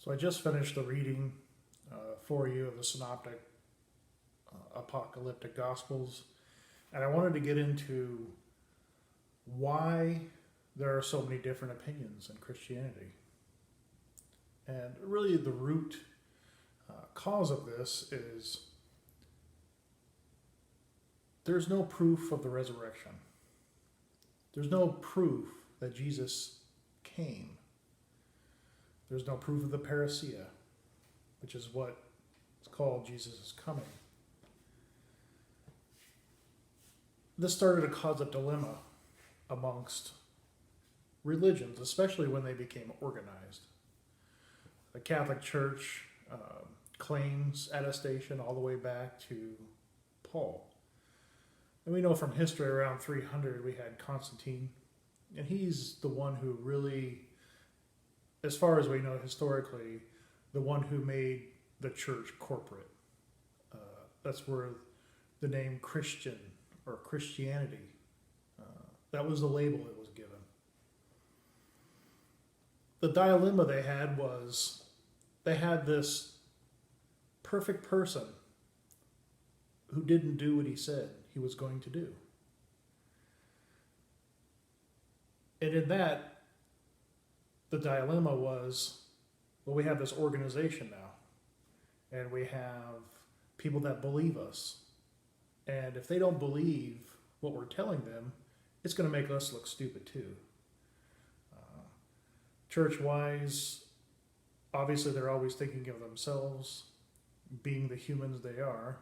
So I just finished the reading for you of the Synoptic Apocalyptic Gospels, and I wanted to get into why there are so many different opinions in Christianity. And really, the root cause of this is there's no proof of the resurrection. There's no proof that Jesus came. There's no proof of the parousia, which is what is called Jesus is coming. This started to cause a dilemma amongst religions, especially when they became organized. The Catholic Church claims attestation all the way back to Paul. And we know from history around 300 we had Constantine, and he's the one who really, as far as we know historically, the one who made the church corporate. That's where the name Christian or Christianity, that was the label it was given. The dilemma they had was they had this perfect person who didn't do what he said he was going to do. And in that, the dilemma was, well, we have this organization now, and we have people that believe us. And if they don't believe what we're telling them, it's going to make us look stupid too. Church-wise, obviously they're always thinking of themselves, being the humans they are,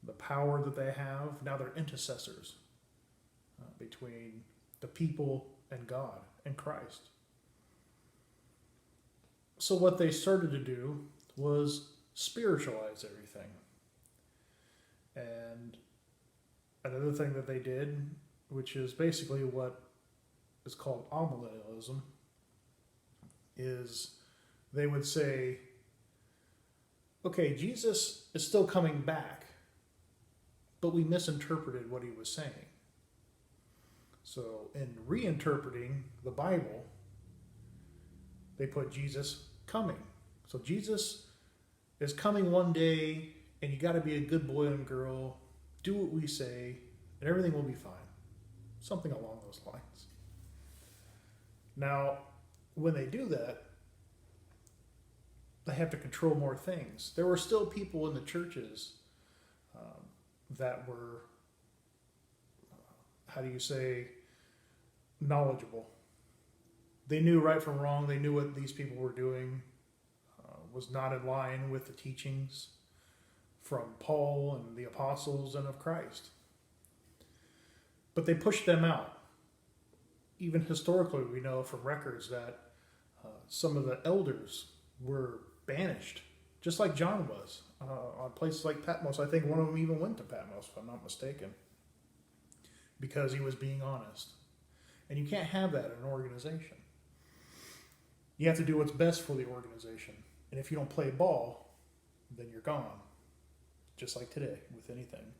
the power that they have. Now they're intercessors between the people and God and Christ. So what they started to do was spiritualize everything. And another thing that they did, which is basically what is called amillennialism, is they would say, okay, Jesus is still coming back, but we misinterpreted what he was saying. So in reinterpreting the Bible, they put Jesus coming. So Jesus is coming one day, and you got to be a good boy and girl, do what we say, and everything will be fine. Something along those lines. Now, when they do that, they have to control more things. There were still people in the churches that were, knowledgeable. They knew right from wrong. They knew what these people were doing was not in line with the teachings from Paul and the apostles and of Christ. But they pushed them out. Even historically, we know from records that some of the elders were banished, just like John was, on places like Patmos. I think one of them even went to Patmos, if I'm not mistaken, because he was being honest. And you can't have that in an organization. You have to do what's best for the organization. And if you don't play ball, then you're gone. Just like today with anything.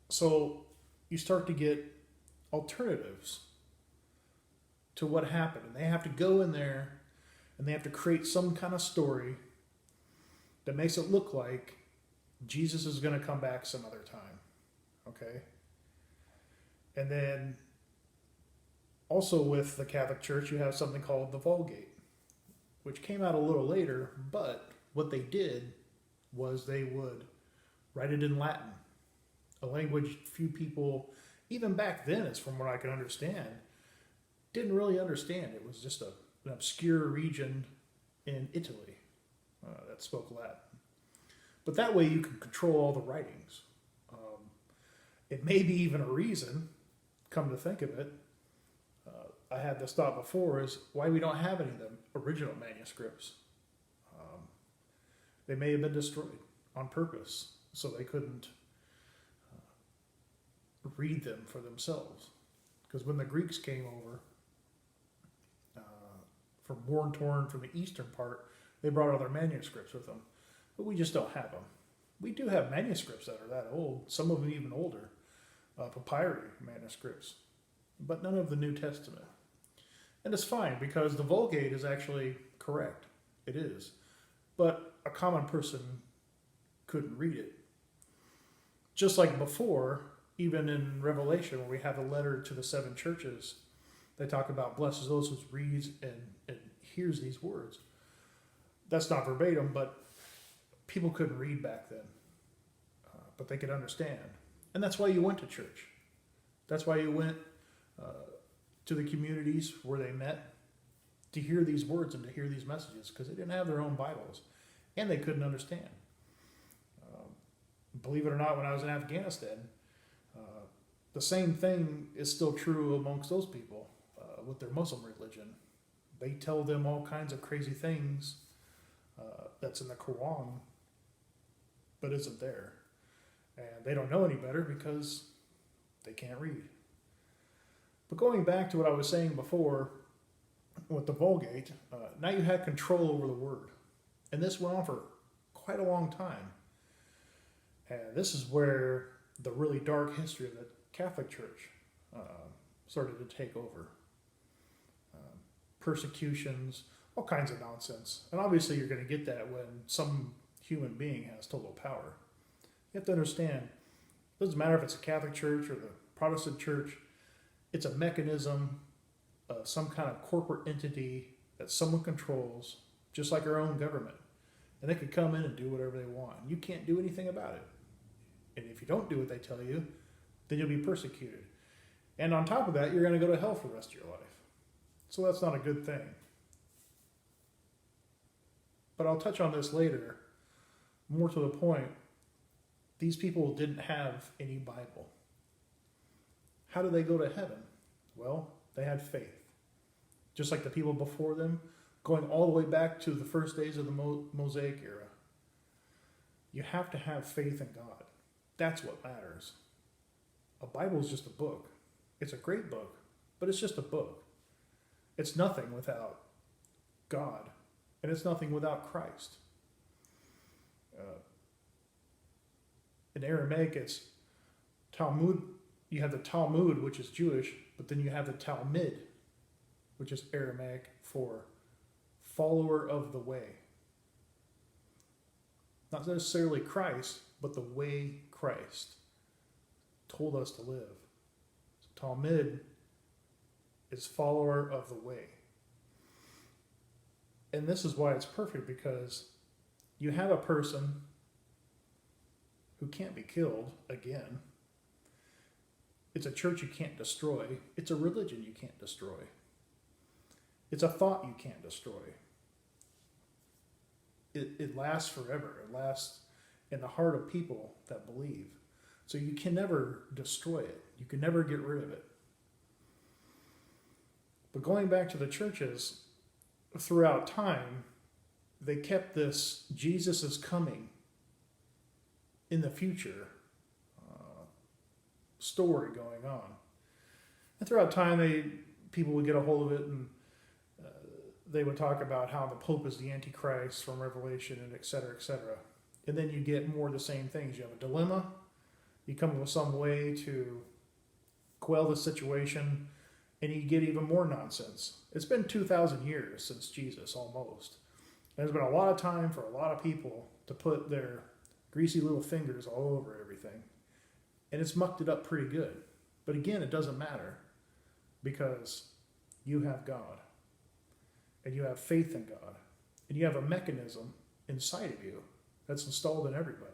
So you start to get alternatives to what happened. And they have to go in there and they have to create some kind of story that makes it look like Jesus is going to come back some other time. Okay? And then also with the Catholic Church, you have something called the Vulgate, which came out a little later, but what they did was they would write it in Latin, a language few people, even back then, as from what I can understand, didn't really understand. It was just an obscure region in Italy that spoke Latin. But that way you can control all the writings. It may be even a reason, come to think of it, I had this thought before, is why we don't have any of the original manuscripts. They may have been destroyed on purpose so they couldn't read them for themselves. Because when the Greeks came over from war-torn from the eastern part, they brought all their manuscripts with them. But we just don't have them. We do have manuscripts that are that old, some of them even older, papyri manuscripts, but none of the New Testament. And it's fine because the Vulgate is actually correct. It is. But a common person couldn't read it. Just like before, even in Revelation, when we have a letter to the 7 churches, they talk about blesses those who reads and hears these words. That's not verbatim, but people couldn't read back then. But they could understand. And that's why you went to church. That's why you went to the communities where they met to hear these words and to hear these messages, because they didn't have their own Bibles and they couldn't understand. Believe it or not, when I was in Afghanistan, the same thing is still true amongst those people with their Muslim religion. They tell them all kinds of crazy things that's in the Quran, but isn't there. And they don't know any better because they can't read. But going back to what I was saying before with the Vulgate, now you had control over the word. And this went on for quite a long time. And this is where the really dark history of the Catholic Church started to take over. Persecutions, all kinds of nonsense. And obviously you're going to get that when some human being has total power. You have to understand, it doesn't matter if it's a Catholic Church or the Protestant Church, it's a mechanism, some kind of corporate entity that someone controls, just like our own government. And they could come in and do whatever they want. You can't do anything about it. And if you don't do what they tell you, then you'll be persecuted. And on top of that, you're going to go to hell for the rest of your life. So that's not a good thing. But I'll touch on this later. More to the point, these people didn't have any Bible. How did they go to heaven? Well, they had faith. Just like the people before them, going all the way back to the first days of the Mosaic era. You have to have faith in God. That's what matters. A Bible is just a book. It's a great book, but it's just a book. It's nothing without God, and it's nothing without Christ. In Aramaic, it's Talmud. You have the Talmud, which is Jewish, but then you have the Talmud, which is Aramaic for follower of the way. Not necessarily Christ, but the way Christ told us to live. So Talmud is follower of the way. And this is why it's perfect, because you have a person who can't be killed again. It's a church you can't destroy. It's a religion you can't destroy. It's a thought you can't destroy. It lasts forever. It lasts in the heart of people that believe. So you can never destroy it. You can never get rid of it. But going back to the churches, throughout time, they kept this Jesus is coming in the future story going on. And throughout time, people would get a hold of it, and they would talk about how the Pope is the Antichrist from Revelation, and et cetera, et cetera. And then you get more of the same things. You have a dilemma. You come up with some way to quell the situation, and you get even more nonsense. It's been 2,000 years since Jesus, almost. There's been a lot of time for a lot of people to put their greasy little fingers all over everything. And it's mucked it up pretty good. But again, it doesn't matter, because you have God. And you have faith in God. And you have a mechanism inside of you that's installed in everybody.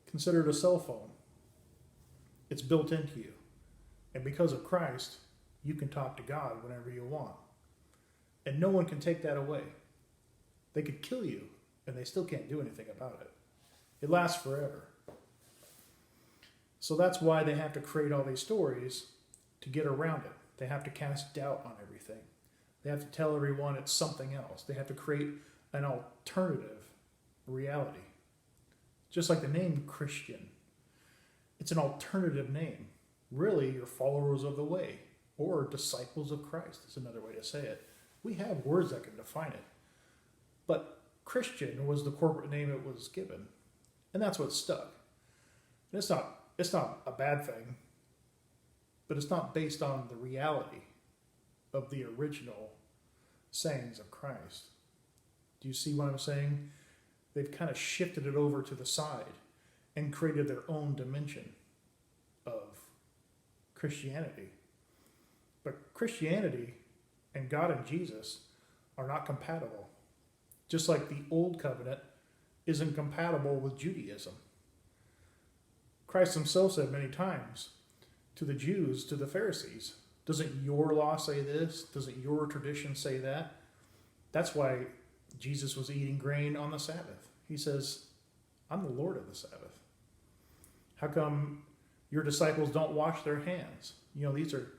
Consider it a cell phone. It's built into you. And because of Christ, you can talk to God whenever you want. And no one can take that away. They could kill you, and they still can't do anything about it. It lasts forever. So that's why they have to create all these stories to get around it. They have to cast doubt on everything. They have to tell everyone it's something else. They have to create an alternative reality. Just like the name Christian. It's an alternative name. Really, you're followers of the way, or disciples of Christ is another way to say it. We have words that can define it. But Christian was the corporate name it was given. And that's what stuck. And it's not a bad thing, but it's not based on the reality of the original sayings of Christ. Do you see what I'm saying? They've kind of shifted it over to the side and created their own dimension of Christianity. But Christianity and God and Jesus are not compatible. Just like the old covenant isn't compatible with Judaism. Christ himself said many times to the Jews, to the Pharisees, doesn't your law say this? Doesn't your tradition say that? That's why Jesus was eating grain on the Sabbath. He says, I'm the Lord of the Sabbath. How come your disciples don't wash their hands? These are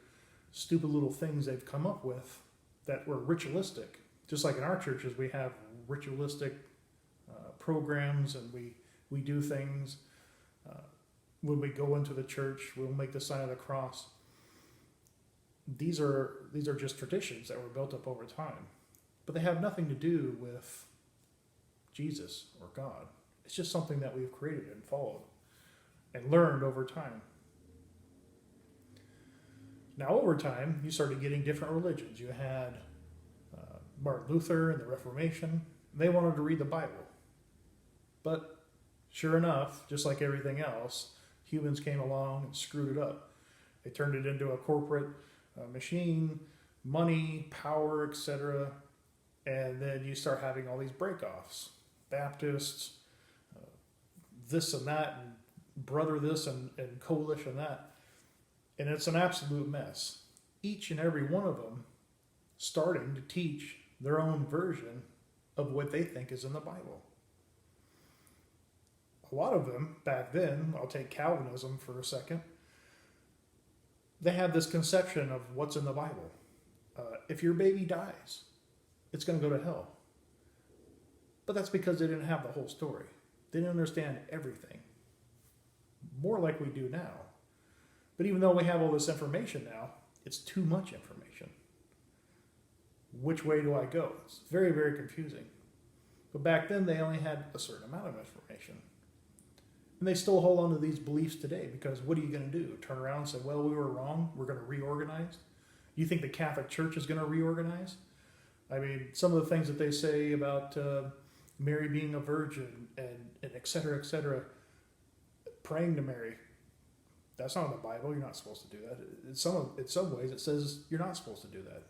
stupid little things they've come up with that were ritualistic. Just like in our churches, we have ritualistic programs, and we do things. When we go into the church, we'll make the sign of the cross. These are just traditions that were built up over time. But they have nothing to do with Jesus or God. It's just something that we've created and followed and learned over time. Now, over time, you started getting different religions. You had Martin Luther and the Reformation. They wanted to read the Bible. But sure enough, just like everything else, humans came along and screwed it up. They turned it into a corporate machine, money, power, etc. And then you start having all these breakoffs. Baptists, this and that, and brother this and coalition that. And it's an absolute mess. Each and every one of them starting to teach their own version of what they think is in the Bible. A lot of them, back then, I'll take Calvinism for a second, they had this conception of what's in the Bible. If your baby dies, it's going to go to hell. But that's because they didn't have the whole story. They didn't understand everything. More like we do now. But even though we have all this information now, it's too much information. Which way do I go? It's very, very confusing. But back then, they only had a certain amount of information. And they still hold on to these beliefs today, because what are you going to do? Turn around and say, well, we were wrong, we're going to reorganize? You think the Catholic Church is going to reorganize? I mean, some of the things that they say about Mary being a virgin and et cetera, praying to Mary, that's not in the Bible. You're not supposed to do that. In some ways, it says you're not supposed to do that.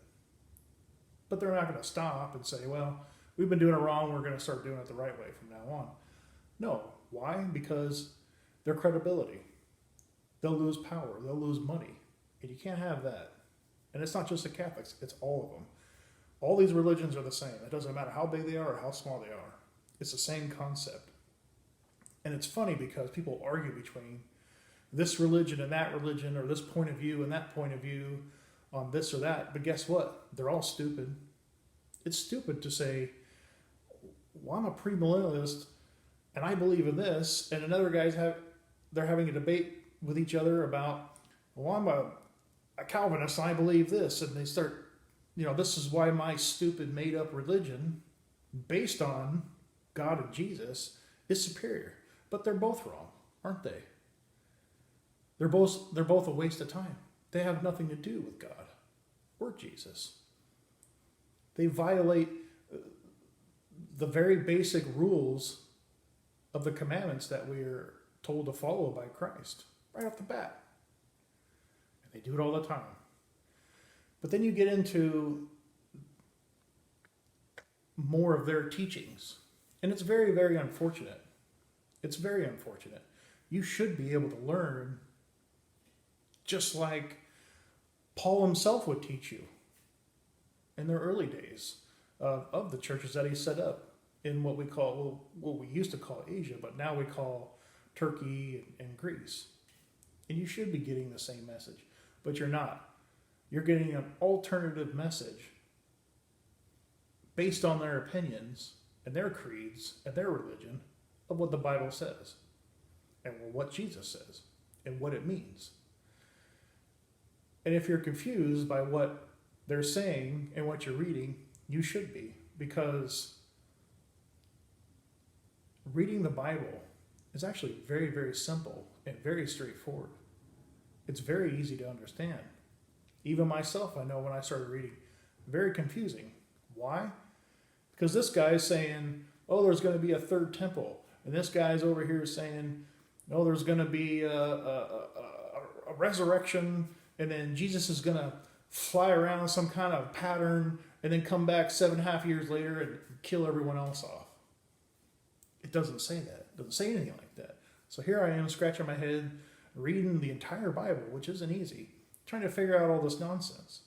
But they're not going to stop and say, well, we've been doing it wrong, we're going to start doing it the right way from now on. No. Why? Because their credibility. They'll lose power. They'll lose money. And you can't have that. And it's not just the Catholics. It's all of them. All these religions are the same. It doesn't matter how big they are or how small they are. It's the same concept. And it's funny because people argue between this religion and that religion, or this point of view and that point of view on this or that. But guess what? They're all stupid. It's stupid to say, well, I'm a premillennialist and I believe in this, and another guy's they're having a debate with each other about, well, I'm a Calvinist and I believe this, and they start, this is why my stupid made up religion based on God and Jesus is superior. But they're both wrong, aren't they? They're both a waste of time. They have nothing to do with God or Jesus. They violate the very basic rules of the commandments that we are told to follow by Christ right off the bat. And they do it all the time. But then you get into more of their teachings. And it's very, very unfortunate. It's very unfortunate. You should be able to learn just like Paul himself would teach you in the early days of the churches that he set up in what we used to call Asia, but now we call Turkey and Greece. And you should be getting the same message, but you're not. You're getting an alternative message based on their opinions and their creeds and their religion of what the Bible says and what Jesus says and what it means. And if you're confused by what they're saying and what you're reading, you should be, because reading the Bible is actually very, very simple and very straightforward. It's very easy to understand. Even myself, I know when I started reading, very confusing. Why? Because this guy is saying, oh, there's going to be a third temple. And this guy's over here saying, oh, there's going to be a resurrection. And then Jesus is going to fly around some kind of pattern and then come back 7.5 years later and kill everyone else off. It doesn't say that. It doesn't say anything like that. So here I am scratching my head, reading the entire Bible, which isn't easy, trying to figure out all this nonsense.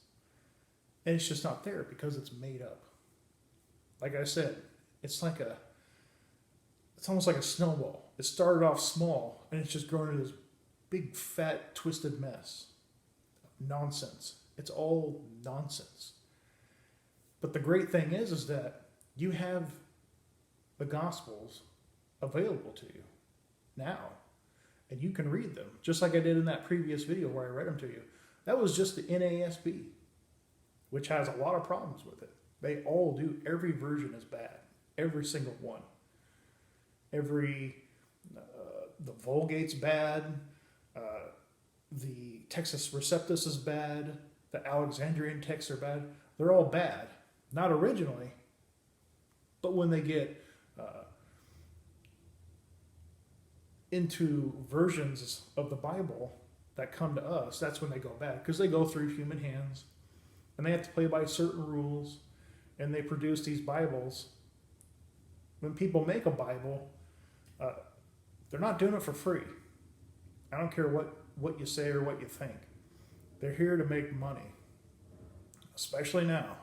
And it's just not there because it's made up. Like I said, it's almost like a snowball. It started off small and it's just grown into this big, fat, twisted mess of nonsense. It's all nonsense. But the great thing is that you have the Gospels available to you now. And you can read them, just like I did in that previous video where I read them to you. That was just the NASB, which has a lot of problems with it. They all do. Every version is bad. Every single one. The Vulgate's bad. The Textus Receptus is bad. The Alexandrian texts are bad. They're all bad. Not originally, but when they get into versions of the Bible that come to us, that's when they go bad, because they go through human hands and they have to play by certain rules, and they produce these Bibles. When people make a Bible, they're not doing it for free. I don't care what you say or what you think. They're here to make money, especially now.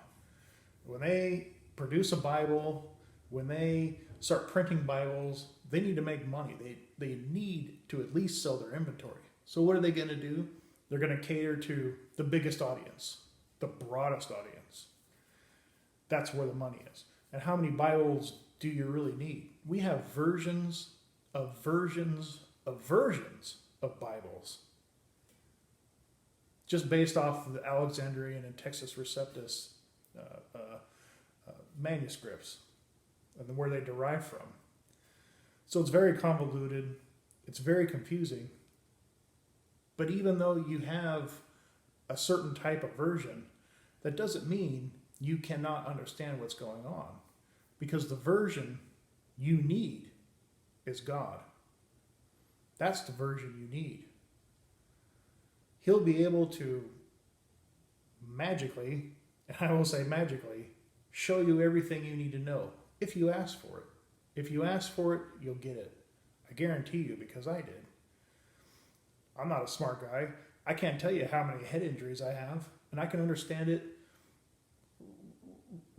When they produce a Bible, when they start printing Bibles, they need to make money. They need to at least sell their inventory. So what are they going to do? They're going to cater to the biggest audience, the broadest audience. That's where the money is. And how many Bibles do you really need? We have versions of versions of versions of Bibles, just based off of the Alexandrian and Textus Receptus manuscripts and where they derive from. So it's very convoluted. It's very confusing. But even though you have a certain type of version, that doesn't mean you cannot understand what's going on, because the version you need is God. That's the version you need. He'll be able to magically, and I will say magically, show you everything you need to know if you ask for it. If you ask for it, you'll get it. I guarantee you, because I did. I'm not a smart guy. I can't tell you how many head injuries I have, and I can understand it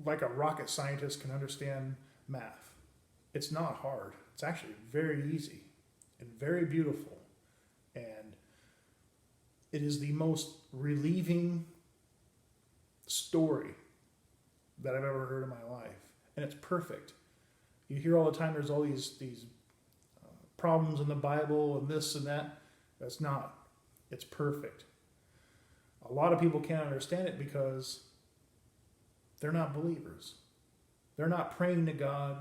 like a rocket scientist can understand math. It's not hard. It's actually very easy and very beautiful. And it is the most relieving story that I've ever heard in my life. And it's perfect. You hear all the time there's all these problems in the Bible and this and that. That's not. It's perfect. A lot of people can't understand it because they're not believers. They're not praying to God.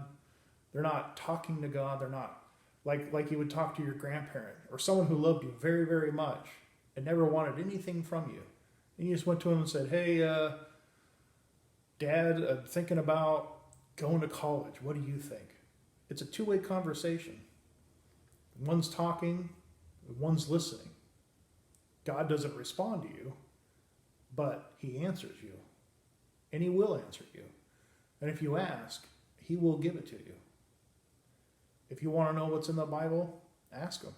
They're not talking to God. They're not like you would talk to your grandparent or someone who loved you very, very much and never wanted anything from you. And you just went to him and said, hey, Dad, I'm thinking about going to college. What do you think? It's a two-way conversation. One's talking, one's listening. God doesn't respond to you, but he answers you. And he will answer you. And if you ask, he will give it to you. If you want to know what's in the Bible, ask him.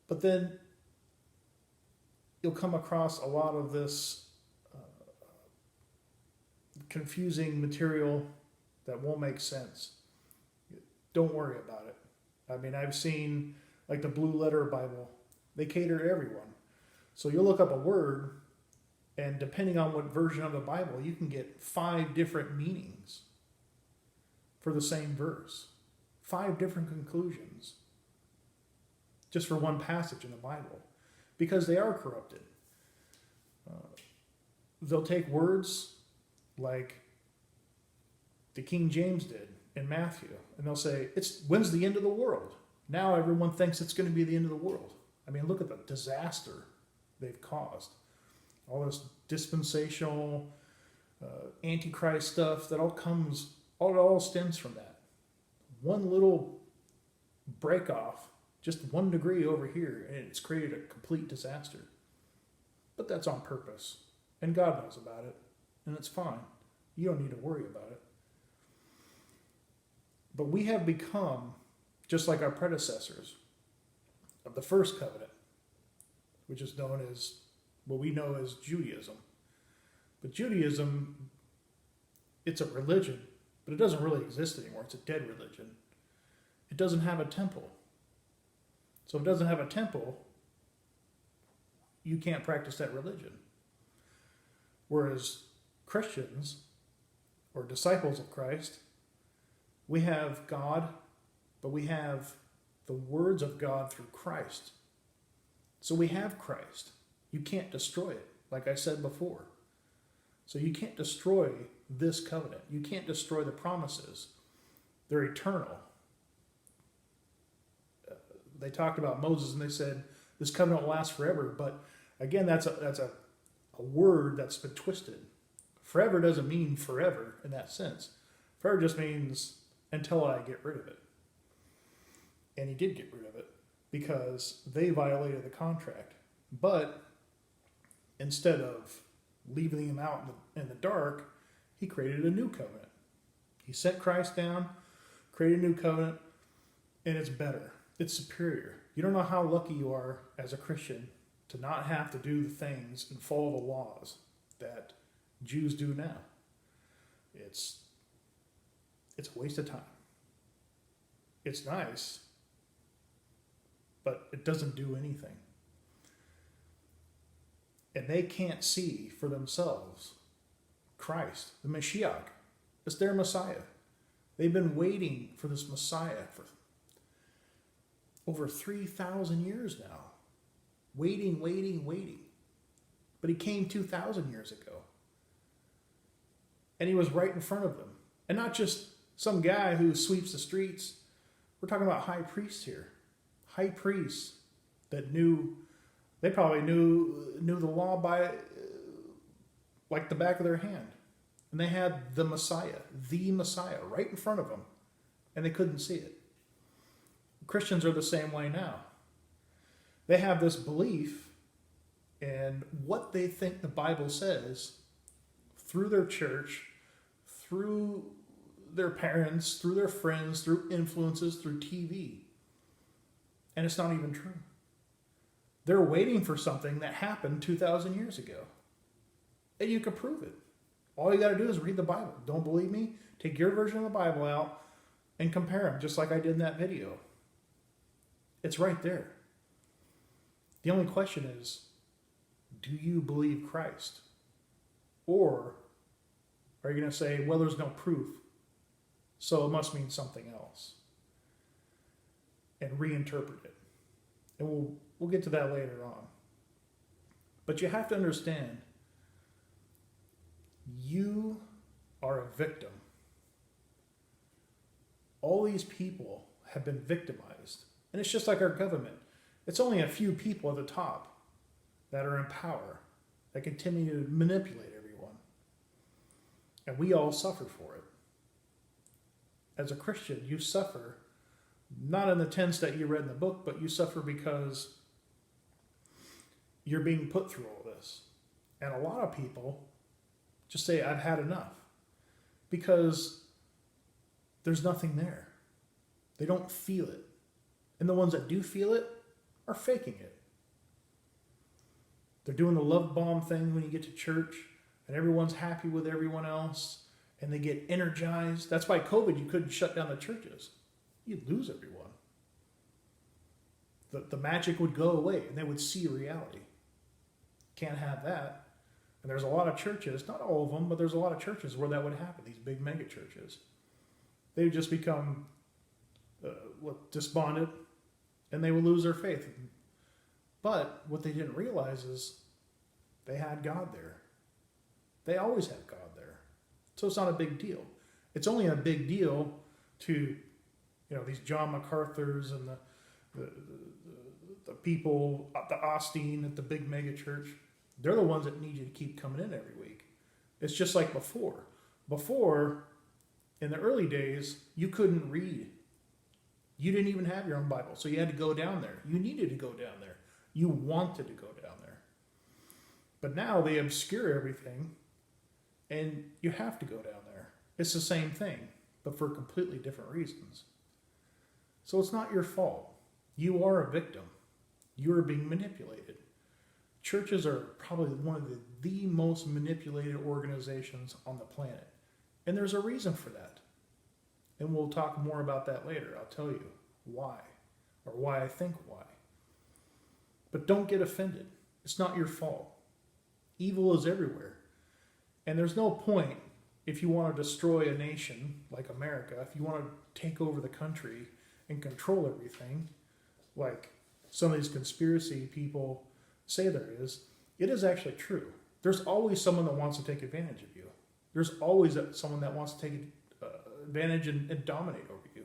But then you'll come across a lot of this confusing material that won't make sense. Don't worry about it. I mean, I've seen like the Blue Letter Bible. They cater to everyone. So you'll look up a word, and depending on what version of the Bible, you can get 5 different meanings for the same verse. 5 different conclusions just for one passage in the Bible, because they are corrupted. They'll take words like the King James did in Matthew, and they'll say, when's the end of the world? Now everyone thinks it's going to be the end of the world. I mean, look at the disaster they've caused. All this dispensational Antichrist stuff, that all stems from that. One little break off, just 1 degree over here, and it's created a complete disaster. But that's on purpose. And God knows about it. And it's fine. You don't need to worry about it. But we have become, just like our predecessors, of the first covenant, which is known as what we know as Judaism. But Judaism, it's a religion, but it doesn't really exist anymore. It's a dead religion. It doesn't have a temple. So if it doesn't have a temple, you can't practice that religion. Whereas Christians, or disciples of Christ, we have God, but we have the words of God through Christ. So we have Christ. You can't destroy it, like I said before. So you can't destroy this covenant. You can't destroy the promises. They're eternal. They talked about Moses and they said, this covenant will last forever. But again, that's a word that's been twisted. Forever doesn't mean forever in that sense. Forever just means until I get rid of it. And he did get rid of it because they violated the contract. But instead of leaving them out in the dark, he created a new covenant. He sent Christ down, created a new covenant, and it's better. It's superior. You don't know how lucky you are as a Christian to not have to do the things and follow the laws that Jews do now. It's a waste of time. It's nice, but it doesn't do anything. And they can't see for themselves Christ, the Mashiach. It's their Messiah. They've been waiting for this Messiah for over 3,000 years now. Waiting. But he came 2,000 years ago. And he was right in front of them. And not just some guy who sweeps the streets. We're talking about high priests here. High priests that they probably knew the law by like the back of their hand. And they had the Messiah right in front of them. And they couldn't see it. Christians are the same way now. They have this belief in what they think the Bible says through their church, through their parents, through their friends, through influences, through TV. And it's not even true. They're waiting for something that happened 2,000 years ago. And you can prove it. All you got to do is read the Bible. Don't believe me? Take your version of the Bible out and compare them, just like I did in that video. It's right there. The only question is, do you believe Christ? Or are you going to say, well, there's no proof, so it must mean something else? And reinterpret it. And we'll get to that later on. But you have to understand, you are a victim. All these people have been victimized. And it's just like our government. It's only a few people at the top that are in power, that continue to manipulate everyone. And we all suffer for it. As a Christian, you suffer, not in the tense that you read in the book, but you suffer because you're being put through all this. And a lot of people just say, I've had enough. Because there's nothing there. They don't feel it. And the ones that do feel it are faking it. They're doing the love bomb thing when you get to church and everyone's happy with everyone else and they get energized. That's why COVID, you couldn't shut down the churches. You'd lose everyone. The magic would go away and they would see reality. Can't have that. And there's a lot of churches, not all of them, but there's a lot of churches where that would happen, these big mega churches. They would just become despondent and they would lose their faith. But what they didn't realize is they had God there. They always had God there. So it's not a big deal. It's only a big deal to, these John MacArthur's and the people, the Austin at the big mega church. They're the ones that need you to keep coming in every week. It's just like before. Before, in the early days, you couldn't read. You didn't even have your own Bible, so you had to go down there. You needed to go down there. You wanted to go down there. But now they obscure everything, and you have to go down there. It's the same thing, but for completely different reasons. So it's not your fault. You are a victim. You are being manipulated. Churches are probably one of the most manipulated organizations on the planet. And there's a reason for that. And we'll talk more about that later. I'll tell you why, or why I think why. But don't get offended. It's not your fault. Evil is everywhere. And there's no point, if you want to destroy a nation like America, if you want to take over the country and control everything, like some of these conspiracy people say there is, it is actually true. There's always someone that wants to take advantage of you. There's always someone that wants to take advantage and dominate over you.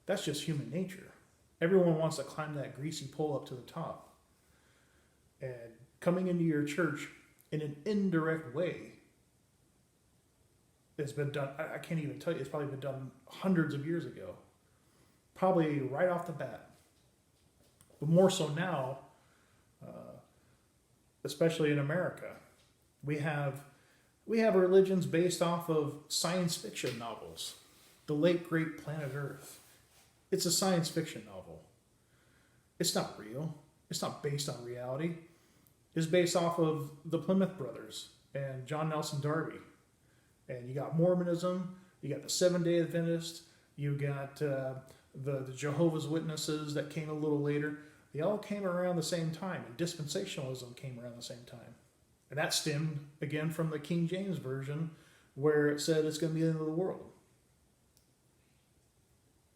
That's just human nature. Everyone wants to climb that greasy pole up to the top. And coming into your church in an indirect way has been done, I can't even tell you, it's probably been done hundreds of years ago. Probably right off the bat. But more so now, especially in America, we have religions based off of science fiction novels. The late great Planet Earth. It's a science fiction novel. It's not real. It's not based on reality. It's based off of the Plymouth Brothers and John Nelson Darby. And you got Mormonism, you got the Seventh-day Adventist, you got the Jehovah's Witnesses that came a little later. They all came around the same time, and dispensationalism came around the same time. And that stemmed, again, from the King James Version, where it said it's going to be the end of the world.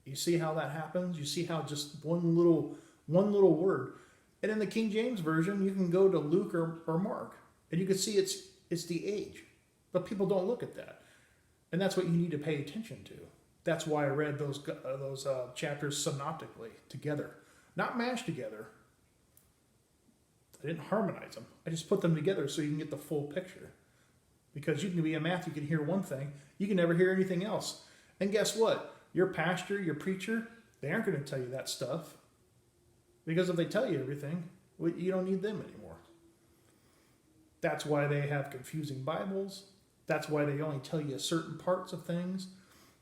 You see how that happens? You see how just one little word. And in the King James Version, you can go to Luke or Mark, and you can see it's the age. But people don't look at that. And that's what you need to pay attention to. That's why I read those chapters synoptically together. Not mashed together. I didn't harmonize them. I just put them together so you can get the full picture. Because you can be a math, you can hear one thing, you can never hear anything else. And guess what? Your pastor, your preacher, they aren't going to tell you that stuff. Because if they tell you everything, you don't need them anymore. That's why they have confusing Bibles. That's why they only tell you certain parts of things.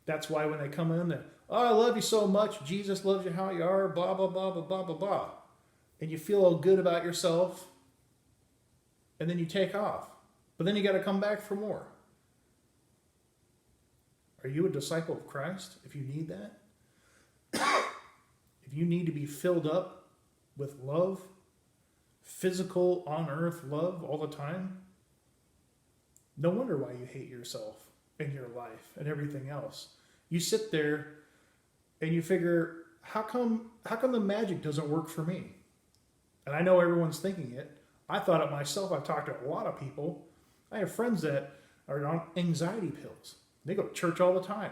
That's why when they come in, they're, oh, I love you so much. Jesus loves you how you are, blah, blah, blah, blah, blah, blah, blah. And you feel all good about yourself. And then you take off. But then you got to come back for more. Are you a disciple of Christ if you need that? If you need to be filled up with love, physical, on-earth love all the time, no wonder why you hate yourself and your life and everything else. You sit there and you figure, how come the magic doesn't work for me? And I know everyone's thinking it. I thought it myself. I've talked to a lot of people. I have friends that are on anxiety pills. They go to church all the time.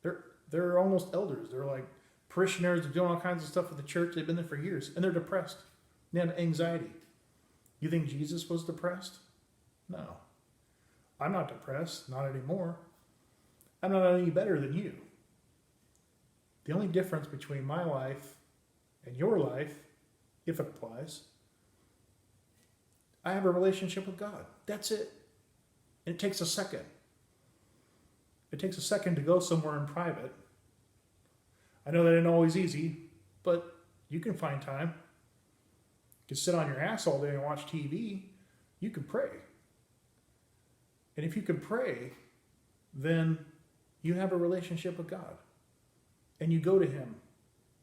They're almost elders. They're like parishioners. They're doing all kinds of stuff with the church. They've been there for years. And they're depressed. They have anxiety. You think Jesus was depressed? No. I'm not depressed. Not anymore. I'm not any better than you. The only difference between my life and your life, if it applies, I have a relationship with God. That's it. And it takes a second. It takes a second to go somewhere in private. I know that ain't always easy, but you can find time. You can sit on your ass all day and watch TV. You can pray. And if you can pray, then you have a relationship with God. And you go to Him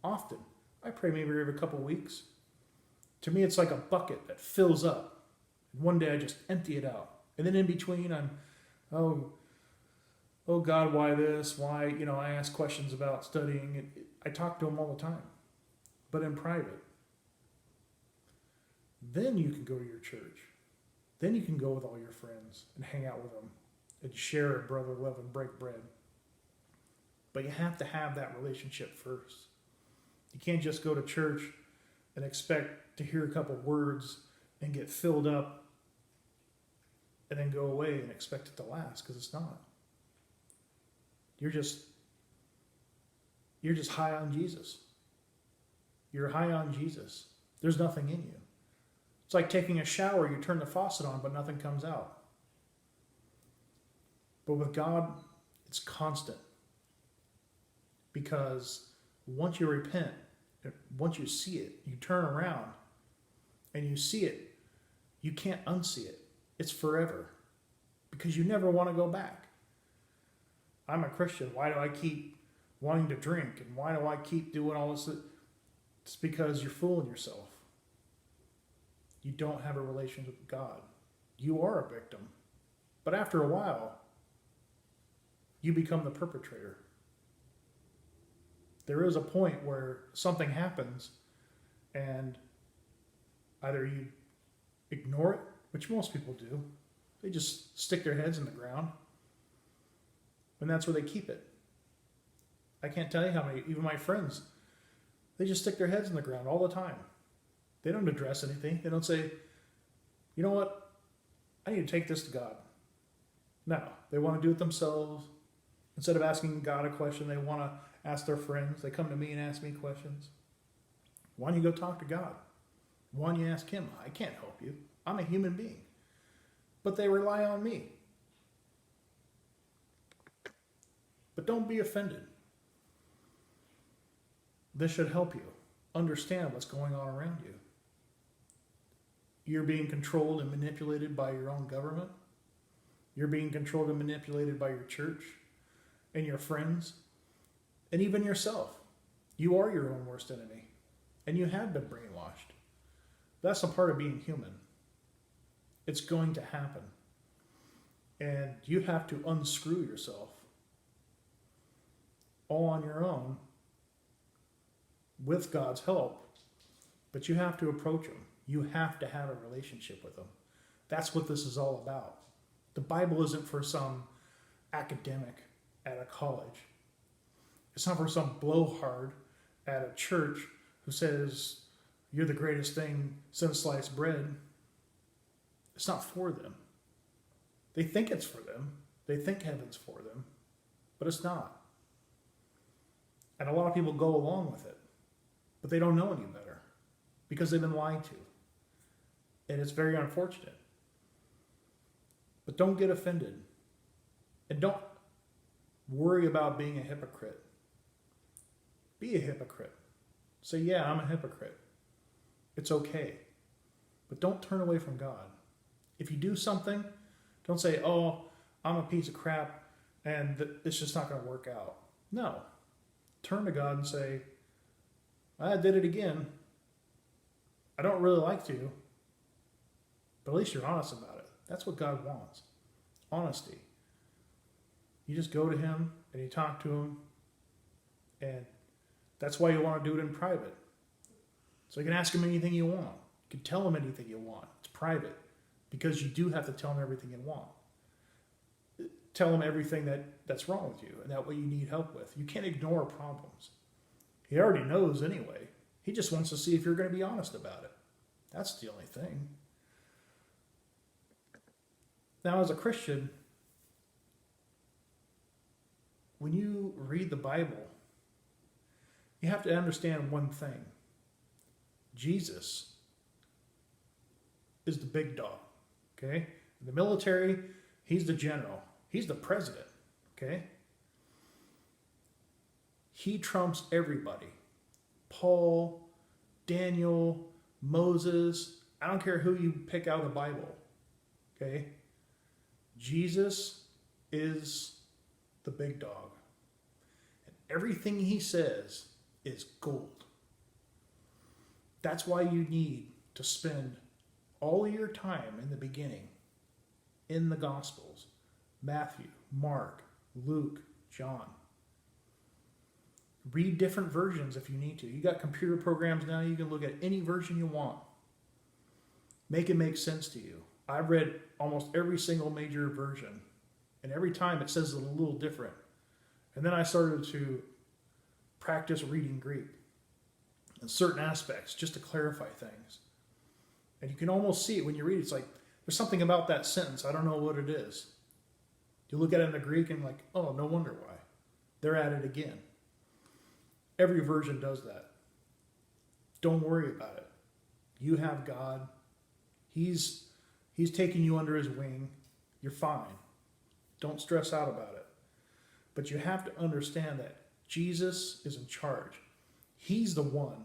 often. I pray maybe every couple of weeks. To me, it's like a bucket that fills up. And one day I just empty it out. And then in between, I'm, oh God, why this? Why? I ask questions about studying. I talk to Him all the time. But in private. Then you can go to your church. Then you can go with all your friends and hang out with them and share a brother love and break bread. But you have to have that relationship first. You can't just go to church and expect to hear a couple words and get filled up and then go away and expect it to last, because it's not. You're just high on Jesus. You're high on Jesus. There's nothing in you. It's like taking a shower. You turn the faucet on, but nothing comes out. But with God, it's constant. Because once you repent, once you see it, you turn around and you see it, you can't unsee it. It's forever. Because you never want to go back. I'm a Christian. Why do I keep wanting to drink? And why do I keep doing all this? It's because you're fooling yourself. You don't have a relationship with God. You are a victim. But after a while, you become the perpetrator. There is a point where something happens and either you ignore it, which most people do. They just stick their heads in the ground, and that's where they keep it. I can't tell you how many, even my friends, they just stick their heads in the ground all the time. They don't address anything. They don't say, you know what, I need to take this to God. No, they want to do it themselves. Instead of asking God a question, they want to ask their friends. They come to me and ask me questions. Why don't you go talk to God? Why don't you ask him? I can't help you. I'm a human being. But they rely on me. But don't be offended. This should help you understand what's going on around you. You're being controlled and manipulated by your own government. You're being controlled and manipulated by your church and your friends and even yourself. You are your own worst enemy, and you have been brainwashed. That's a part of being human. It's going to happen. And you have to unscrew yourself all on your own with God's help, but you have to approach him. You have to have a relationship with him. That's what this is all about. The Bible isn't for some academic at a college. It's not for some blowhard at a church who says, you're the greatest thing since sliced bread. It's not for them. They think it's for them. They think heaven's for them, but it's not. And a lot of people go along with it, but they don't know any better because they've been lied to. And it's very unfortunate. But don't get offended. And don't worry about being a hypocrite. Be a hypocrite. Say, yeah, I'm a hypocrite. It's okay. But don't turn away from God. If you do something, don't say, oh, I'm a piece of crap and it's just not going to work out. No. Turn to God and say, I did it again. I don't really like to, but at least you're honest about it. That's what God wants. Honesty. You just go to him and you talk to him, and that's why you want to do it in private. So you can ask him anything you want. You can tell him anything you want. It's private because you do have to tell him everything you want. Tell him everything that's wrong with you and that what you need help with. You can't ignore problems. He already knows anyway. He just wants to see if you're going to be honest about it. That's the only thing. Now, as a Christian, when you read the Bible, you have to understand one thing. Jesus is the big dog, okay? In the military, he's the general. He's the president, okay? He trumps everybody. Paul, Daniel, Moses, I don't care who you pick out of the Bible, okay? Jesus is the big dog. And everything he says is gold. That's why you need to spend all your time in the beginning in the Gospels. Matthew, Mark, Luke, John. Read different versions if you need to. You got computer programs now, you can look at any version you want. Make it make sense to you. I've read almost every single major version, and every time it says it a little different. And then I started to practice reading Greek in certain aspects just to clarify things. And you can almost see it when you read it. It's like There's something about that sentence. I don't know what it is. You look at it in the Greek and like, oh, no wonder why. They're at it again. Every version does that. Don't worry about it. You have God. He's taking you under his wing. You're fine. Don't stress out about it. But you have to understand that Jesus is in charge. He's the one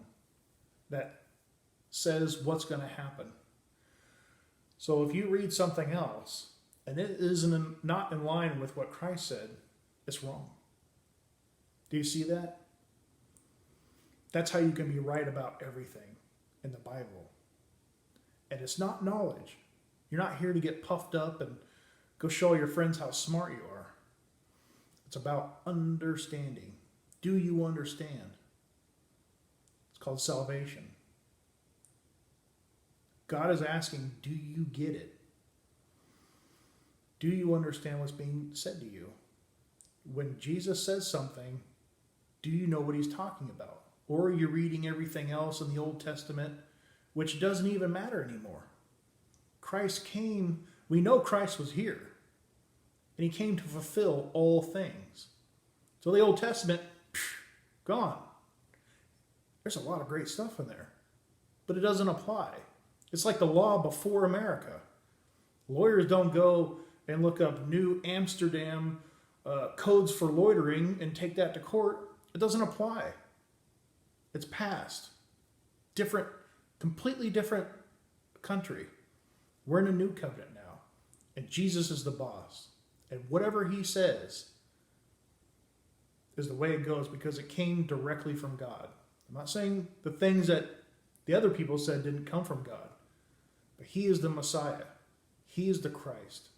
that says what's going to happen. So if you read something else and it isn't not in line with what Christ said, it's wrong. Do you see that? That's how you can be right about everything in the Bible. And it's not knowledge. You're not here to get puffed up and go show your friends how smart you are. It's about understanding. Do you understand? It's called salvation. God is asking, do you get it? Do you understand what's being said to you? When Jesus says something, do you know what he's talking about? Or are you reading everything else in the Old Testament, which doesn't even matter anymore? Christ came, we know Christ was here, and he came to fulfill all things. So the Old Testament, gone. There's a lot of great stuff in there, but it doesn't apply. It's like the law before America. Lawyers don't go and look up new Amsterdam codes for loitering and take that to court. It doesn't apply. It's past. Different, completely different country. We're in a new covenant now, and Jesus is the boss. And whatever he says is the way it goes because it came directly from God. I'm not saying the things that the other people said didn't come from God, but he is the Messiah. He is the Christ.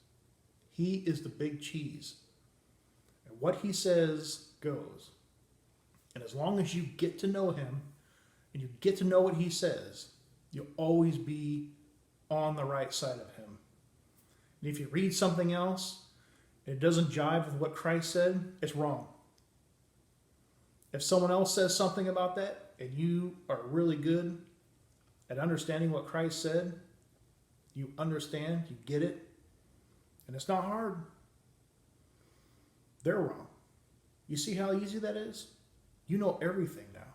He is the big cheese. And what he says goes. And as long as you get to know him and you get to know what he says, you'll always be on the right side of him. And if you read something else and it doesn't jive with what Christ said, it's wrong. If someone else says something about that and you are really good at understanding what Christ said, you understand, you get it, and it's not hard. They're wrong. You see how easy that is? You know everything now.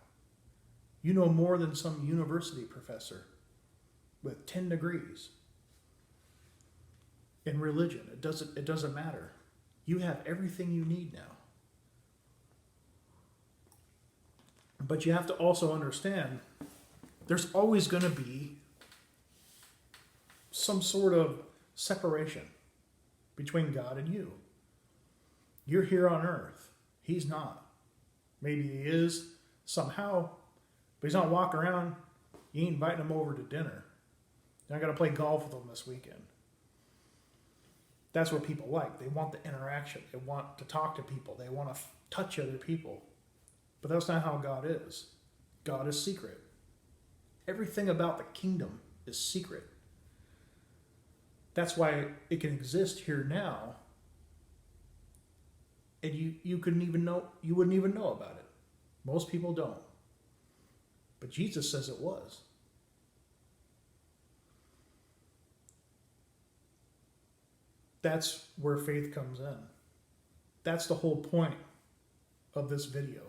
You know more than some university professor with 10 degrees. In religion, it doesn't matter. You have everything you need now. But you have to also understand there's always going to be some sort of separation between God and you. You're here on earth. He's not. Maybe he is somehow, but he's not walking around. You ain't inviting him over to dinner. You're not going to play golf with him this weekend. That's what people like. They want the interaction. They want to talk to people. They want to touch other people. But that's not how God is. God is secret. Everything about the kingdom is secret. That's why it can exist here now, and you couldn't even know, you wouldn't even know about it. Most people don't. But Jesus says it was. That's where faith comes in. That's the whole point of this video.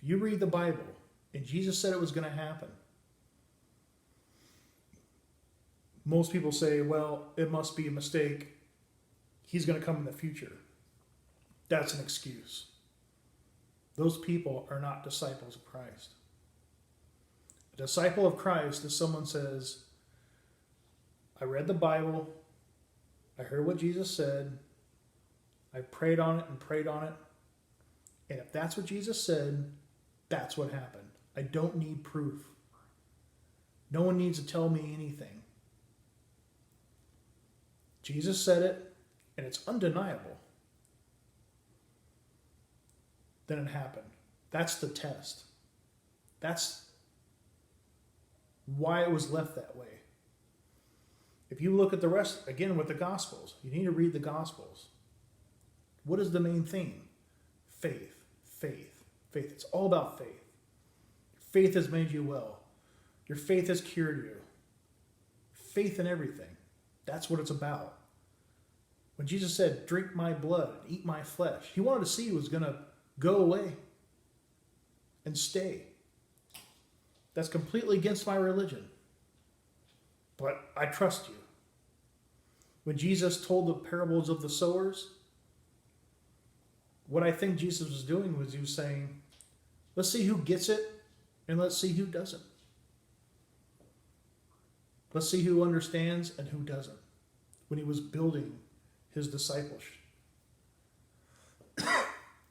If you read the Bible, and Jesus said it was going to happen, most people say, well, it must be a mistake. He's going to come in the future. That's an excuse. Those people are not disciples of Christ. A disciple of Christ is someone says, I read the Bible, I heard what Jesus said, I prayed on it and prayed on it, and if that's what Jesus said, that's what happened. I don't need proof. No one needs to tell me anything. Jesus said it, and it's undeniable. Then it happened. That's the test. That's why it was left that way. If you look at the rest, again with the Gospels, you need to read the Gospels. What is the main theme? Faith, faith, faith. It's all about faith. Faith has made you well. Your faith has cured you. faith in everything. That's what it's about. When Jesus said, drink my blood, eat my flesh, he wanted to see who was going to go away and stay. That's completely against my religion. But I trust you. When Jesus told the parables of the sowers, what I think Jesus was doing was he was saying, let's see who gets it and let's see who doesn't. Let's see who understands and who doesn't. When he was building his discipleship,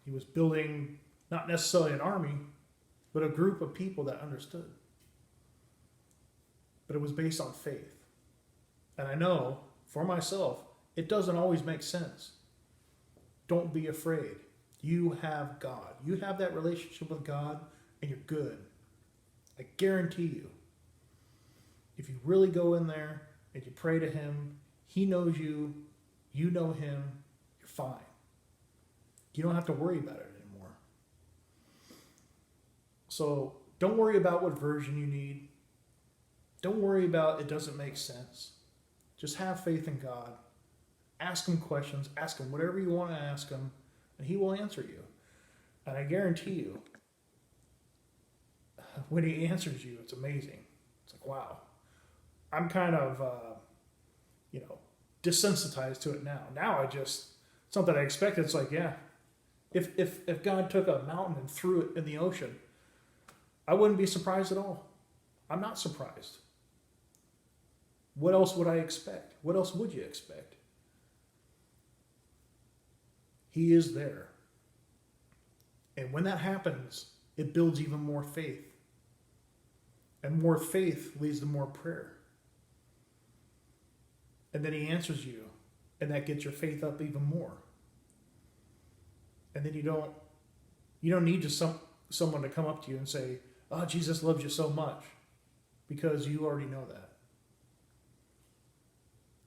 he was building not necessarily an army, but a group of people that understood. But it was based on faith. And I know, for myself, it doesn't always make sense. Don't be afraid. You have God. You have that relationship with God, and you're good. I guarantee you, if you really go in there and you pray to him, he knows you, you know him, you're fine. You don't have to worry about it anymore. So don't worry about what version you need. Don't worry about it doesn't make sense. Just have faith in God. Ask him questions. Ask him whatever you want to ask him, and he will answer you. And I guarantee you, when he answers you, it's amazing. It's like, wow. I'm kind of, desensitized to it now. Now something I expected. It's like, yeah, if God took a mountain and threw it in the ocean, I wouldn't be surprised at all. I'm not surprised. What else would I expect? What else would you expect? He is there. And when that happens, it builds even more faith. And more faith leads to more prayer. And then he answers you, and that gets your faith up even more. And then you don't need just someone to come up to you and say, "Oh, Jesus loves you so much," because you already know that.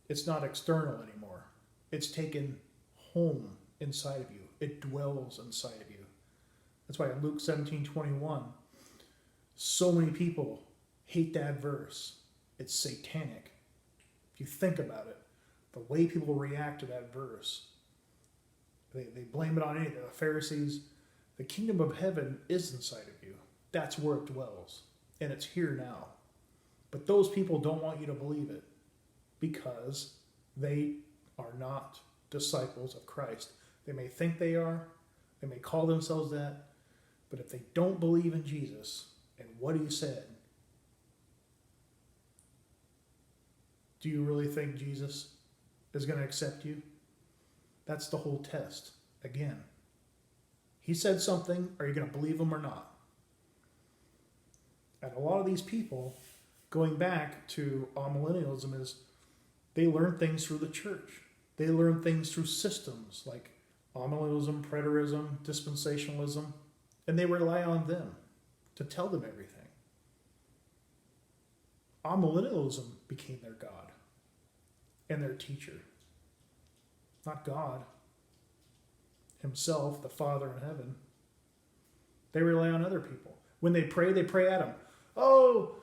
It's not external anymore. It's taken home inside of you. It dwells inside of you. That's why in Luke 17:21, so many people hate that verse. It's satanic. If you think about it, the way people react to that verse, they blame it on anything. The Pharisees, the kingdom of heaven is inside of you. That's where it dwells. And it's here now. But those people don't want you to believe it because they are not disciples of Christ. They may think they are. They may call themselves that. But if they don't believe in Jesus and what he said, do you really think Jesus is going to accept you? That's the whole test. Again, he said something. Are you going to believe him or not? And a lot of these people, going back to amillennialism, is they learn things through the church. They learn things through systems like amillennialism, preterism, dispensationalism, and they rely on them to tell them everything. Amillennialism became their God and their teacher. Not God himself, the Father in heaven. They rely on other people. When they pray at him. Oh,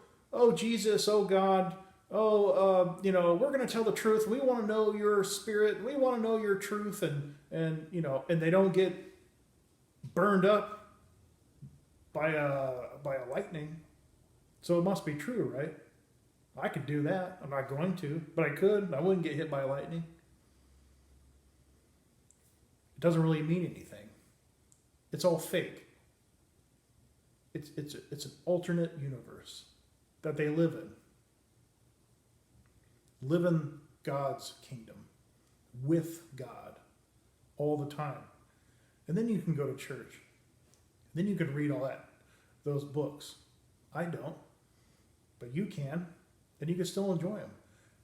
Jesus, oh God, we're going to tell the truth. We want to know your spirit. We want to know your truth. And they don't get burned up by a lightning. So it must be true, right? I could do that. I'm not going to, but I could. I wouldn't get hit by lightning. It doesn't really mean anything. It's all fake. It's an alternate universe that they live in. Live in God's kingdom with God all the time. And then you can go to church. Then you can read those books. I don't, but you can. And you can still enjoy them.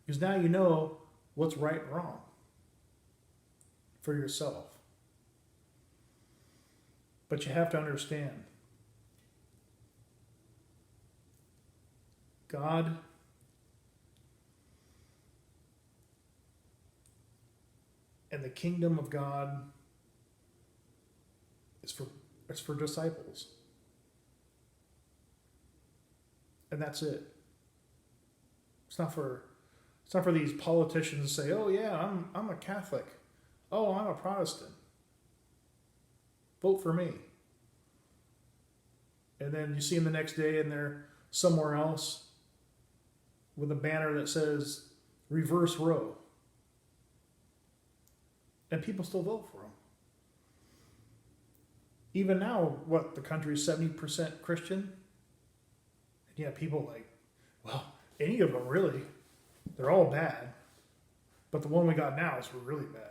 Because now you know what's right and wrong for yourself. But you have to understand, God and the kingdom of God is for disciples. And that's it. It's not for It's not for these politicians to say, oh yeah, I'm a Catholic. Oh, I'm a Protestant. Vote for me. And then you see them the next day and they're somewhere else with a banner that says reverse Roe. And people still vote for them. Even now, the country is 70% Christian? And yeah, people like, well, any of them really, they're all bad. But the one we got now is really bad.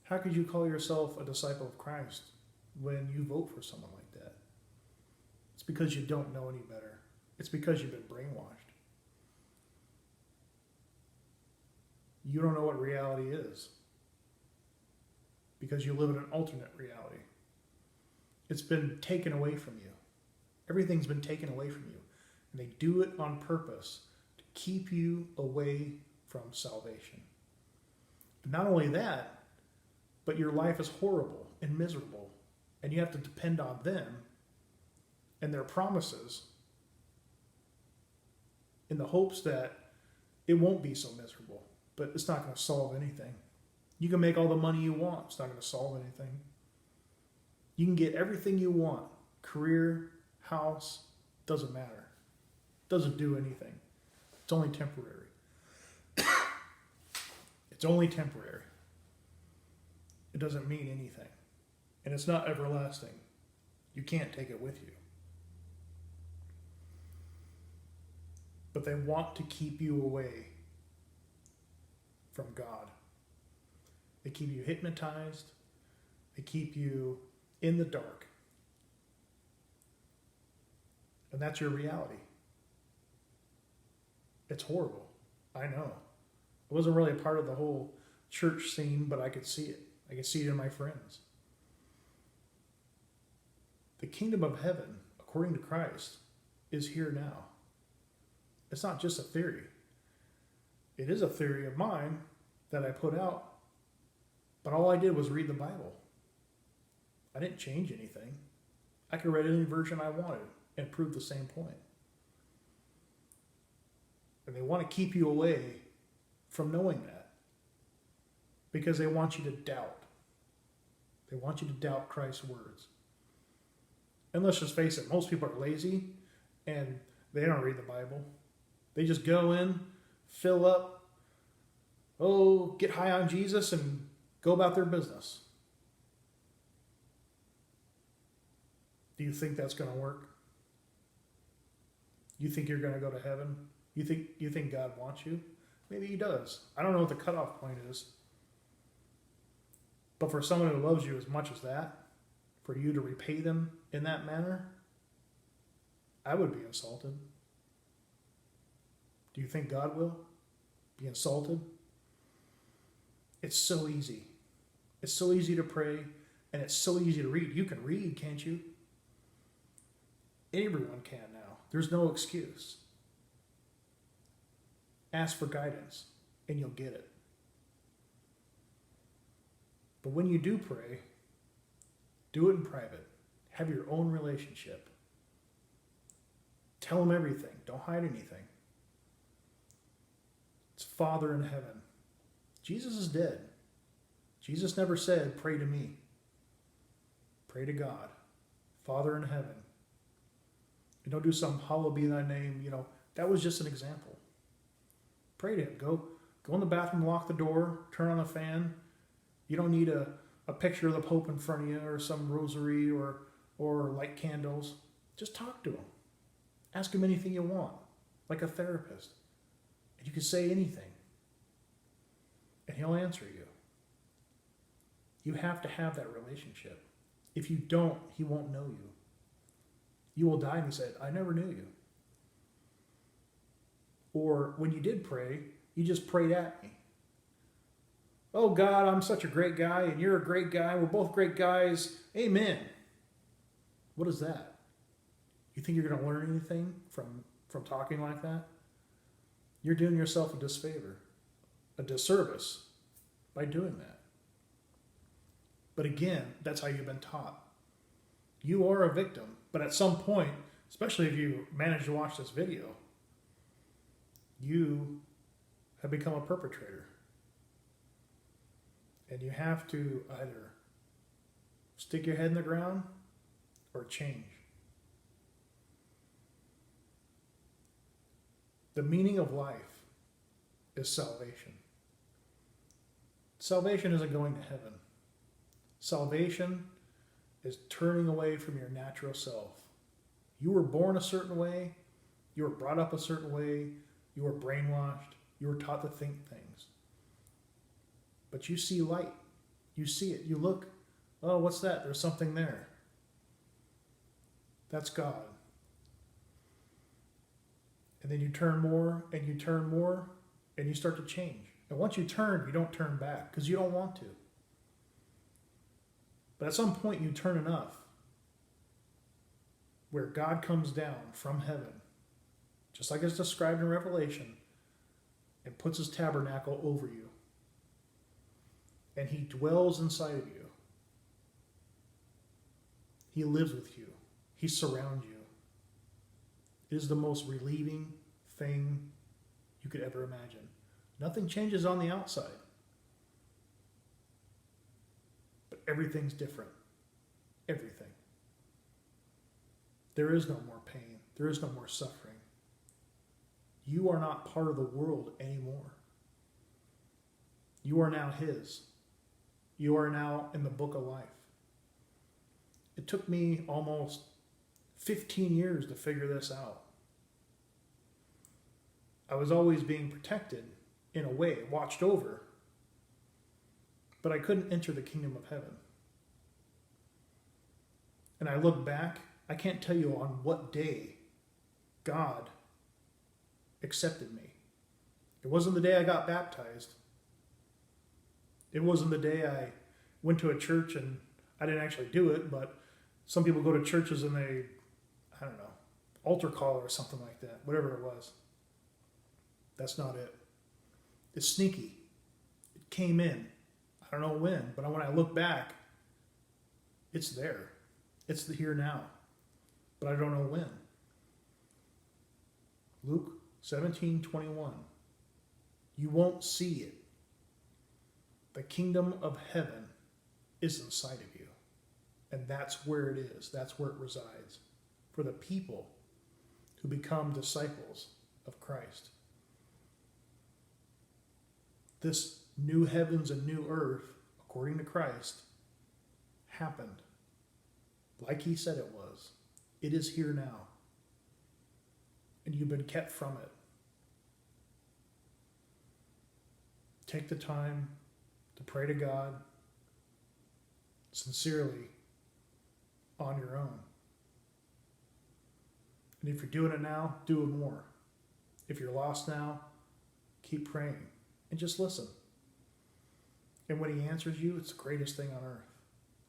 How could you call yourself a disciple of Christ when you vote for someone like that? It's because you don't know any better. It's because you've been brainwashed. You don't know what reality is because you live in an alternate reality. It's been taken away from you. Everything's been taken away from you. And they do it on purpose to keep you away from salvation. But not only that, but your life is horrible and miserable. And you have to depend on them and their promises in the hopes that it won't be so miserable. But it's not going to solve anything. You can make all the money you want. It's not going to solve anything. You can get everything you want. Career, house, doesn't matter. Doesn't do anything. It's only temporary. It's only temporary. It doesn't mean anything. And it's not everlasting. You can't take it with you. But they want to keep you away from God. They keep you hypnotized. They keep you in the dark. And that's your reality. It's horrible. I know. I wasn't really a part of the whole church scene, but I could see it. I could see it in my friends. The kingdom of heaven, according to Christ, is here now. It's not just a theory. It is a theory of mine that I put out, but all I did was read the Bible. I didn't change anything. I could read any version I wanted and prove the same point. And they want to keep you away from knowing that because they want you to doubt. They want you to doubt Christ's words. And let's just face it, most people are lazy and they don't read the Bible. They just go in, fill up, get high on Jesus and go about their business. Do you think that's going to work? You think you're going to go to heaven? You think God wants you? Maybe he does. I don't know what the cutoff point is. But for someone who loves you as much as that, for you to repay them in that manner, I would be insulted. Do you think God will be insulted? It's so easy. It's so easy to pray, and it's so easy to read. You can read, can't you? Everyone can now. There's no excuse. Ask for guidance, and you'll get it. But when you do pray, do it in private. Have your own relationship. Tell him everything. Don't hide anything. It's Father in heaven. Jesus is dead. Jesus never said, pray to me. Pray to God. Father in heaven. And don't do some hallowed be thy name. That was just an example. Pray to him. Go in the bathroom, lock the door, turn on the fan. You don't need a picture of the Pope in front of you or some rosary or light candles. Just talk to him. Ask him anything you want, like a therapist. And you can say anything. And he'll answer you. You have to have that relationship. If you don't, he won't know you. You will die and he said, I never knew you. Or when you did pray, you just prayed at me. Oh God, I'm such a great guy and you're a great guy. We're both great guys. Amen. What is that? You think you're going to learn anything from talking like that? You're doing yourself a disfavor, a disservice by doing that. But again, that's how you've been taught. You are a victim, but at some point, especially if you manage to watch this video, you have become a perpetrator. And you have to either stick your head in the ground or change. The meaning of life is salvation. Salvation isn't going to heaven. Salvation is turning away from your natural self. You were born a certain way, you were brought up a certain way, you were brainwashed, you were taught to think things. But you see light. You see it. You look, oh, what's that? There's something there. That's God. And then you turn more and you turn more and you start to change. And once you turn, you don't turn back because you don't want to. But at some point you turn enough where God comes down from heaven, just like it's described in Revelation, and puts his tabernacle over you. And he dwells inside of you. He lives with you. He surrounds you. It is the most relieving thing you could ever imagine. Nothing changes on the outside. But everything's different. Everything. There is no more pain. There is no more suffering. You are not part of the world anymore. You are now his. You are now in the book of life. It took me almost 15 years to figure this out. I was always being protected, in a way, watched over, but I couldn't enter the kingdom of heaven. And I look back, I can't tell you on what day God accepted me. It wasn't the day I got baptized. It wasn't the day I went to a church, and I didn't actually do it, but some people go to churches and they, I don't know, altar call or something like that, whatever it was. That's not it. It's sneaky. It came in. I don't know when, but when I look back, it's there. It's the here now, but I don't know when. Luke 17:21. You won't see it. The kingdom of heaven is inside of you. And that's where it is. That's where it resides. For the people who become disciples of Christ. This new heavens and new earth, according to Christ, happened. Like he said it was. It is here now. And you've been kept from it. Take the time to pray to God sincerely on your own. And if you're doing it now, do it more. If you're lost now, keep praying and just listen. And when he answers you, it's the greatest thing on earth.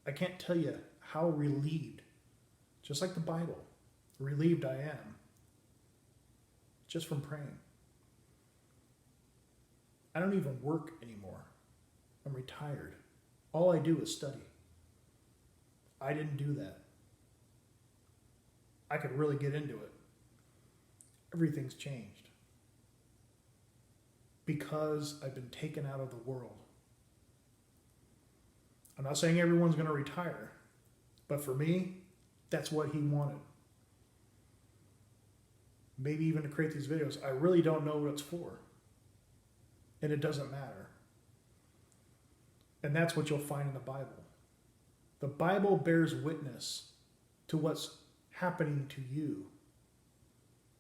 I can't tell you how relieved, just like the Bible, relieved I am just from praying. I don't even work anymore. I'm retired. All I do is study. I didn't do that. I could really get into it. Everything's changed. Because I've been taken out of the world. I'm not saying everyone's going to retire, but for me, that's what he wanted. Maybe even to create these videos. I really don't know what it's for. And it doesn't matter. And that's what you'll find in the Bible. The Bible bears witness to what's happening to you.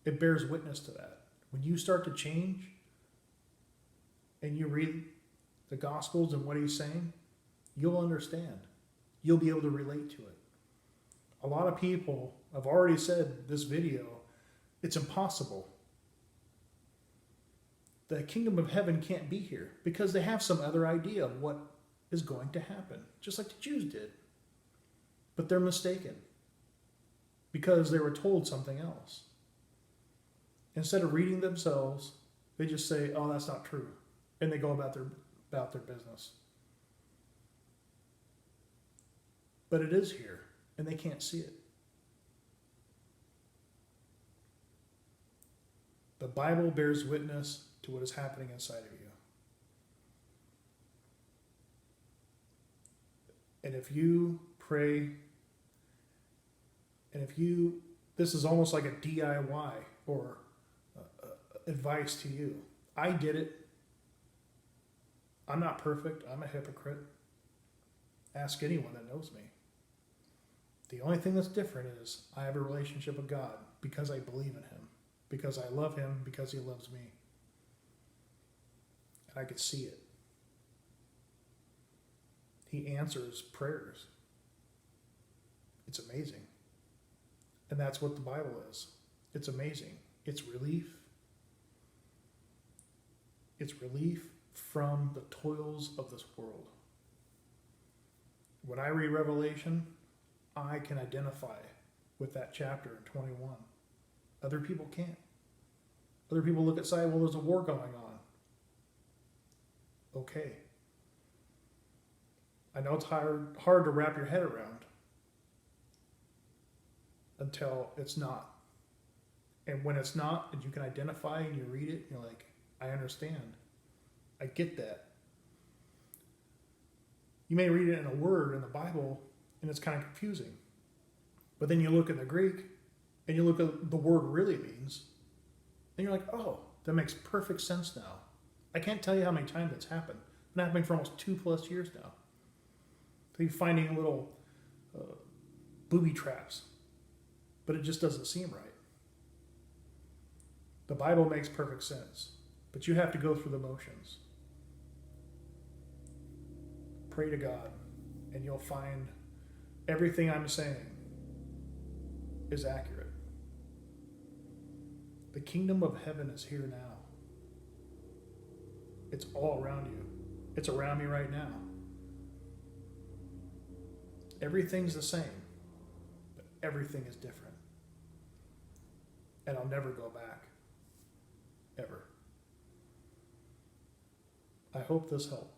It bears witness to that. When you start to change and you read the Gospels and what he's saying, you'll understand. You'll be able to relate to it. A lot of people have already said this video, it's impossible. The kingdom of heaven can't be here because they have some other idea of what is going to happen, just like the Jews did. But they're mistaken because they were told something else. Instead of reading themselves, they just say, oh, that's not true. And they go about their business. But it is here, and they can't see it. The Bible bears witness to what is happening inside of you. And if you pray, and this is almost like a DIY or advice to you. I did it. I'm not perfect. I'm a hypocrite. Ask anyone that knows me. The only thing that's different is I have a relationship with God because I believe in him, because I love him, because he loves me. And I could see it. He answers prayers. It's amazing. And that's what the Bible is. It's amazing. It's relief. It's relief from the toils of this world. When I read Revelation, I can identify with that chapter in 21. Other people can't. Other people look at say, well, there's a war going on. Okay. I know it's hard to wrap your head around until it's not. And when it's not, and you can identify and you read it, you're like, I understand. I get that. You may read it in a word in the Bible, and it's kind of confusing. But then you look in the Greek, and you look at what the word really means, and you're like, oh, that makes perfect sense now. I can't tell you how many times that's happened. It's been happening for almost 2+ years now. They're finding little booby traps, but it just doesn't seem right. The Bible makes perfect sense, but you have to go through the motions. Pray to God, and you'll find everything I'm saying is accurate. The kingdom of heaven is here now. It's all around you. It's around me right now. Everything's the same, but everything is different. And I'll never go back. Ever. I hope this helped.